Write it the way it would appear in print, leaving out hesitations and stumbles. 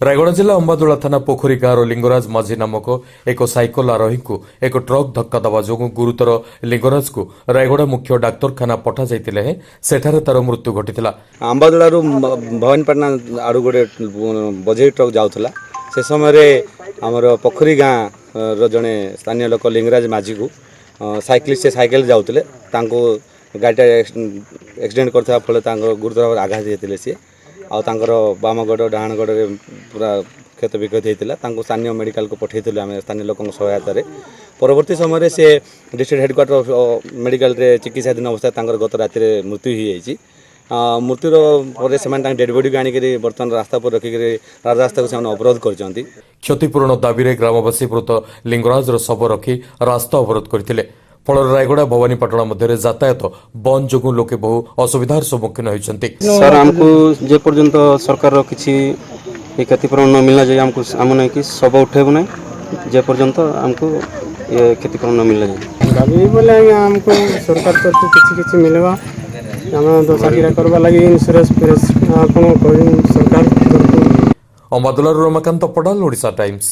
रायगड़ा जिला अंबादोला थाना पोखरी गाँव लिंगराज माझी नामक एक साइकल आरोही को एक ट्रक धक्का दवा जो गुरुतर लिंगराज को रायगड़ा मुख्य डाक्तरखाना पठा जाइतिले सेठारे तार मृत्यु घटिथिला। अंबादोला भवानीपाटना आड़ू गोटे बजेई ट्रक जाऊला से समय आमर पोखरी गाँव जड़े स्थानीय लोक लिंगराज माझी को साइक्लिस्ट से साइकेल जाऊले गाड़ीटा एक्सीडेंट करता फल गुरुतर आघात होते सी आर बाम गड़ डाण गड़ पूरा क्षत विक्षत होता स्थानीय मेडिकल को पठेलु आम स्थानीय लोक सहायतार परवर्ती समय से डिस्ट्रिक्ट हेडक्वार्टर मेडिकल रे चिकित्साधीन अवस्था गत राति मृत्यु हो मृत्युर पर से डेड बॉडी को आनिक बर्तमान रास्ता पर रखिक राजरास्ता को से अवरोध कर क्षतिपूरण दाबी ग्रामवासी मृत लिंगराजर शव रखी रास्ता अवरोध करते फल रायगड़ा भवानीपाटना मध्य यातायात बंद जो लोके बहु असुविधार सम्मुखीन होती। सर हमको जे पर्यंत सरकार किसी क्षतिपूरण न मिलना चाहिए हमको आम कि शव उठेब ना जे पर्यंत हमको ये क्षतिपूरण न मिलना चाहिए दाबी बोले हमको सरकार तरफ किसी मिलवा आम दशा करवा लगी इंश्योरेंस सरकार। अंबादोला रमाकांत पड़ाल ओडिशा टाइम्स।